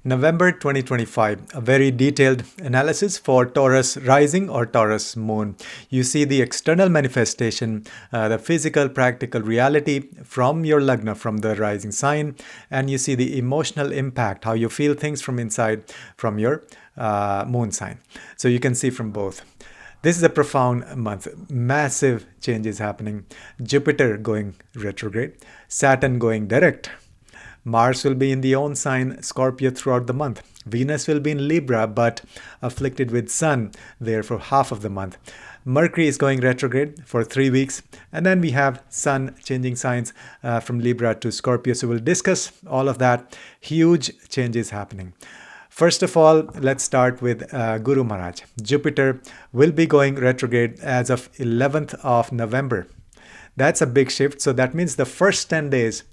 November 2025, a very detailed analysis for Taurus rising or Taurus moon. You see the external manifestation, the physical, practical reality from your lagna, from the rising sign, and you see the emotional impact, how you feel things from inside from your moon sign. So you can see from both. This is a profound month. Massive changes happening. Jupiter going retrograde, Saturn going direct. Mars will be in the own sign Scorpio throughout the month. Venus will be in Libra but afflicted with Sun there for half of the month. Mercury is going retrograde for 3 weeks, and then we have Sun changing signs from Libra to Scorpio. So we'll discuss all of that. Huge changes happening. First of all, let's start with Guru Maharaj. Jupiter will be going retrograde as of 11th of November. That's a big shift. So that means the first 10 days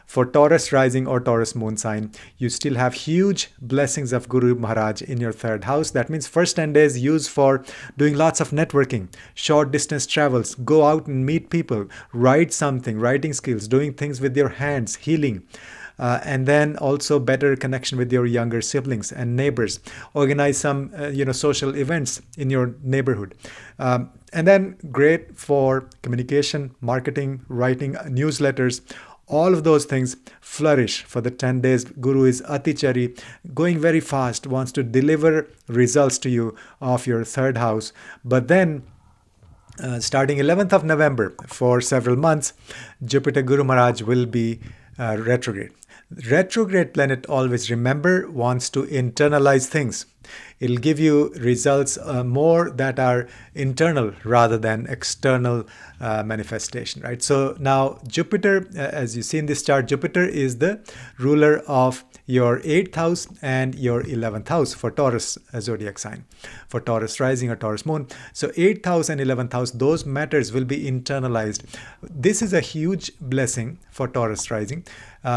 for Taurus rising or Taurus moon sign, you still have huge blessings of Guru Maharaj in your third house. That means first 10 days use for doing lots of networking, short distance travels, go out and meet people, write something, writing skills, doing things with your hands, healing. And then also better connection with your younger siblings and neighbors. Organize some social events in your neighborhood. And then great for communication, marketing, writing newsletters. All of those things flourish for the 10 days. Guru is Atichari, going very fast, wants to deliver results to you of your third house. But then starting 11th of November for several months, Jupiter Guru Maharaj will be retrograde. Retrograde planet, always remember, wants to internalize things. It'll give you results more that are internal rather than external manifestation, right? So now Jupiter, as you see in this chart, Jupiter is the ruler of your 8th house and your 11th house for Taurus zodiac sign, for Taurus rising or Taurus moon. So 8th house and 11th house, those matters will be internalized. This is a huge blessing for Taurus rising.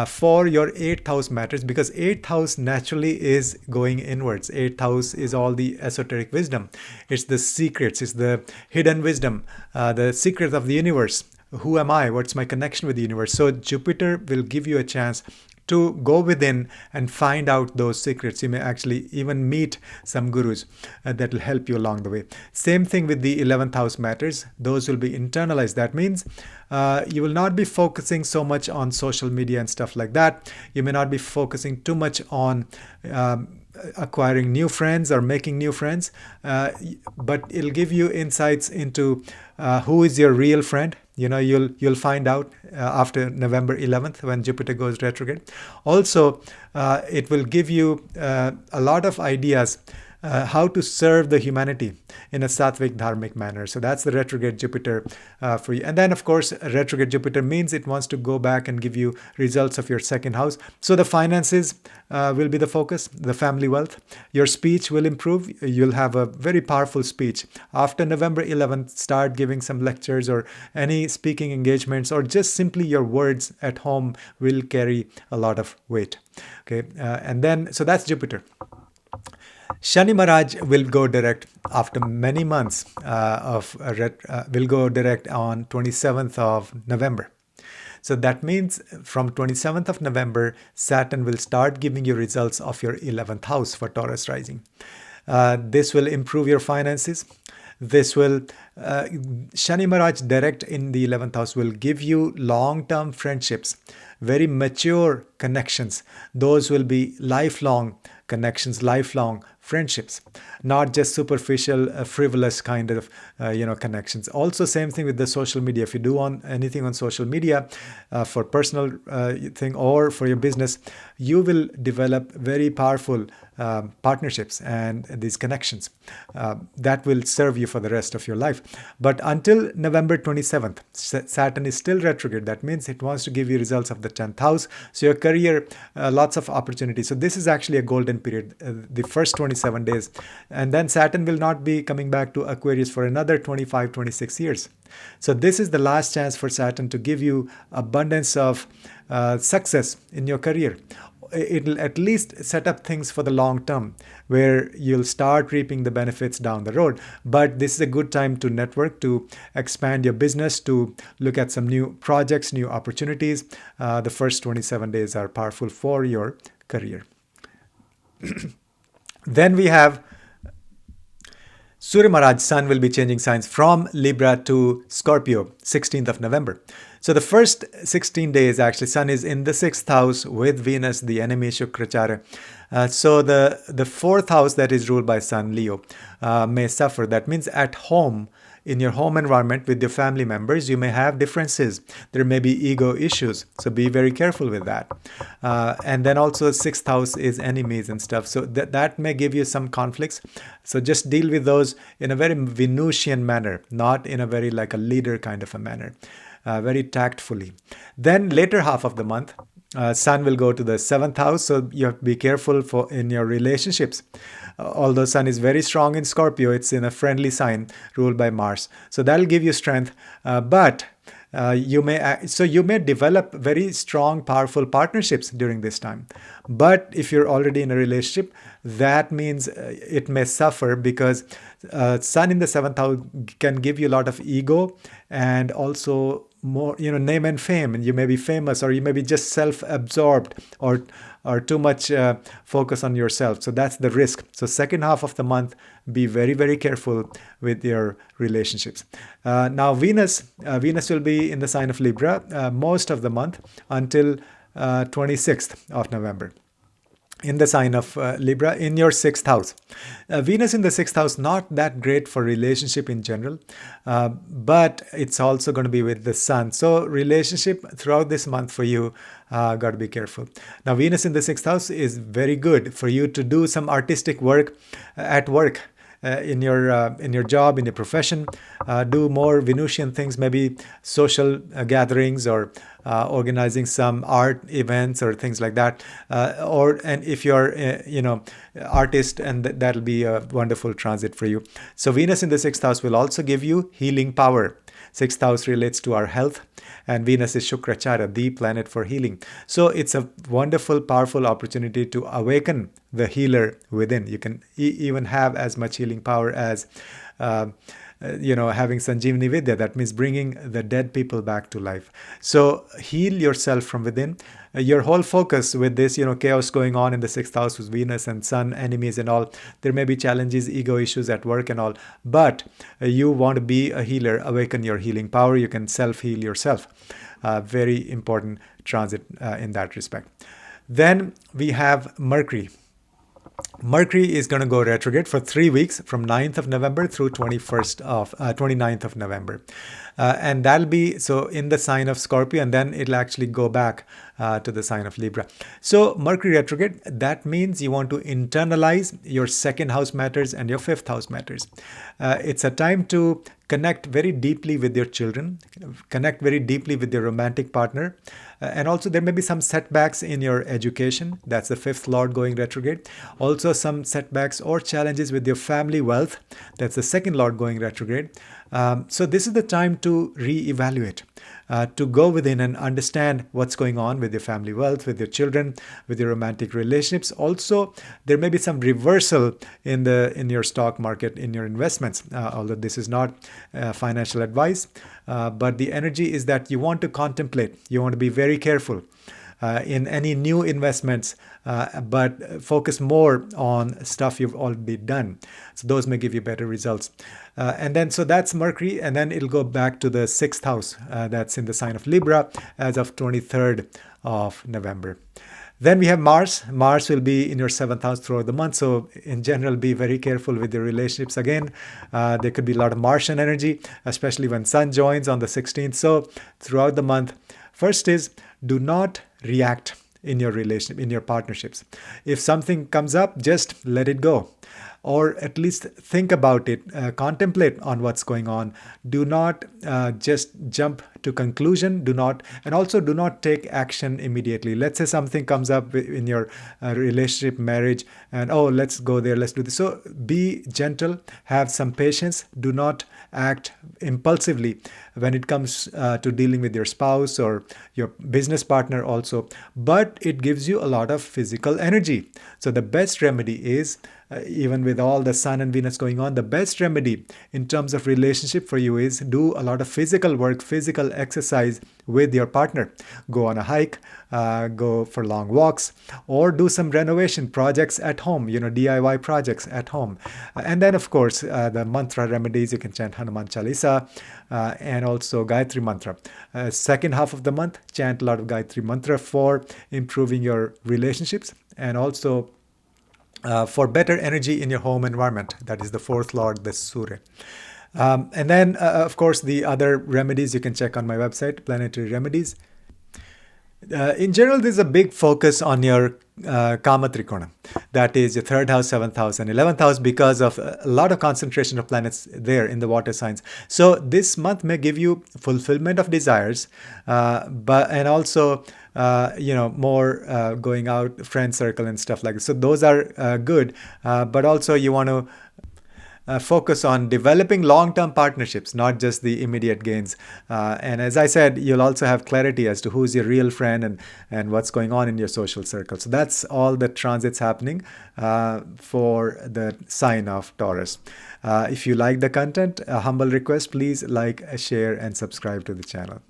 For your 8th house matters because 8th house naturally is going inwards. 8th house is all the esoteric wisdom. It's the secrets, it's the hidden wisdom, the secret of the universe. Who am I? What's my connection with the universe? So Jupiter will give you a chance to go within and find out those secrets. You may actually even meet some gurus that will help you along the way. Same thing with the 11th house matters. Those will be internalized. That means you will not be focusing so much on social media and stuff like that. You may not be focusing too much on acquiring new friends or making new friends, but it'll give you insights into who is your real friend. You'll find out after November 11th when Jupiter goes retrograde. Also, it will give you a lot of ideas how to serve the humanity in a sattvic dharmic manner. So that's the retrograde Jupiter for you. And then of course retrograde Jupiter means it wants to go back and give you results of your second house. So the finances will be the focus, the family wealth. Your speech will improve. You'll have a very powerful speech. After November 11th, start giving some lectures or any speaking engagements, or just simply your words at home will carry a lot of weight. Okay, and then so that's Jupiter. Shani Maharaj will go direct after many months will go direct on 27th of November. So that means from 27th of November, Saturn will start giving you results of your 11th house for Taurus rising. This will improve your finances. This will, Shani Maharaj direct in the 11th house will give you long-term friendships, very mature connections. Those will be lifelong connections, lifelong friendships, not just superficial, frivolous kind of, connections. Also, same thing with the social media. If you do anything on social media for personal thing or for your business, you will develop very powerful partnerships and these connections that will serve you for the rest of your life. But until November 27th, Saturn is still retrograde. That means it wants to give you results of the 10th house. So your career, lots of opportunities. So this is actually a golden period, the first 27 days. And then Saturn will not be coming back to Aquarius for another 25, 26 years. So this is the last chance for Saturn to give you abundance of success in your career. It'll at least set up things for the long term where you'll start reaping the benefits down the road. But this is a good time to network, to expand your business, to look at some new projects, new opportunities. The first 27 days are powerful for your career. Then we have Surya Maharaj, Sun will be changing signs from Libra to Scorpio, 16th of November. So the first 16 days, actually, Sun is in the 6th house with Venus, the enemy Shukracharya. So the 4th house that is ruled by Sun, Leo, may suffer. That means at home, in your home environment with your family members, you may have differences. There may be ego issues. So be very careful with that. And then also 6th house is enemies and stuff. So that may give you some conflicts. So just deal with those in a very Venusian manner, not in a very like a leader kind of a manner, very tactfully. Then later half of the month, Sun will go to the 7th house, so you have to be careful in your relationships. Although Sun is very strong in Scorpio, it's in a friendly sign ruled by Mars, so that'll give you strength. But you may develop very strong, powerful partnerships during this time. But if you're already in a relationship, that means it may suffer because Sun in the 7th house can give you a lot of ego and also more, name and fame, and you may be famous, or you may be just self-absorbed, or too much focus on yourself. So that's the risk. So second half of the month, be very, very careful with your relationships. Now Venus will be in the sign of Libra most of the month until 26th of November. In the sign of Libra, in your 6th house. Venus in the 6th house, not that great for relationship in general, but it's also going to be with the Sun. So relationship throughout this month for you, got to be careful. Now Venus in the 6th house is very good for you to do some artistic work at work. In your job, in your profession, do more Venusian things, maybe social gatherings, or organizing some art events or things like that. And if you're artist, and that'll be a wonderful transit for you. So Venus in the 6th house will also give you healing power. 6th house relates to our health, and Venus is Shukracharya, the planet for healing. So it's a wonderful, powerful opportunity to awaken the healer within. You can even have as much healing power as having Sanjeevani Vidya. That means bringing the dead people back to life. So heal yourself from within. Your whole focus with this, chaos going on in the 6th house with Venus and Sun, enemies and all. There may be challenges, ego issues at work and all. But you want to be a healer, awaken your healing power. You can self-heal yourself. Very important transit in that respect. Then we have Mercury. Mercury is going to go retrograde for 3 weeks from 9th of November through 29th of November. And that'll be so in the sign of Scorpio, and then it'll actually go back to the sign of Libra. So Mercury retrograde, that means you want to internalize your 2nd house matters and your 5th house matters. It's a time to connect very deeply with your children, connect very deeply with your romantic partner. And also there may be some setbacks in your education. That's the 5th Lord going retrograde. Also some setbacks or challenges with your family wealth. That's the 2nd Lord going retrograde. So this is the time to reevaluate, to go within and understand what's going on with your family wealth, with your children, with your romantic relationships. Also, there may be some reversal in your stock market, in your investments, although this is not financial advice. But the energy is that you want to contemplate, you want to be very careful in any new investments, but focus more on stuff you've already done. So those may give you better results. And then, so that's Mercury, and then it'll go back to the 6th house. That's in the sign of Libra as of 23rd of November. Then we have Mars. Mars will be in your 7th house throughout the month. So in general, be very careful with your relationships. Again, there could be a lot of Martian energy, especially when Sun joins on the 16th. So throughout the month, first is do not react in your relationship, in your partnerships. If something comes up, just let it go. Or at least think about it, contemplate on what's going on. Do not just jump to conclusion. Do not take action immediately. Let's say something comes up in your relationship, marriage, and let's go there, let's do this. So be gentle, have some patience. Do not act impulsively when it comes to dealing with your spouse or your business partner also. But it gives you a lot of physical energy. So the best remedy is even with all the Sun and Venus going on, the best remedy in terms of relationship for you is do a lot of physical work, physical exercise with your partner. Go on a hike, go for long walks, or do some renovation projects at home, DIY projects at home. And then, of course, the mantra remedies, you can chant Hanuman Chalisa and also Gayatri Mantra. Second half of the month, chant a lot of Gayatri Mantra for improving your relationships and also for better energy in your home environment. That is the fourth lord, the Surya. And then, of course, the other remedies you can check on my website, Planetary Remedies. In general, there's a big focus on your Kama Trikona. That is your 3rd house, 7th house, and 11th house because of a lot of concentration of planets there in the water signs. So this month may give you fulfillment of desires, and also more going out, friend circle and stuff like that. So those are good, but also you want to focus on developing long-term partnerships, not just the immediate gains. And as I said, you'll also have clarity as to who's your real friend and what's going on in your social circle. So that's all the transits happening for the sign of Taurus. If you like the content, a humble request, please like, share, and subscribe to the channel.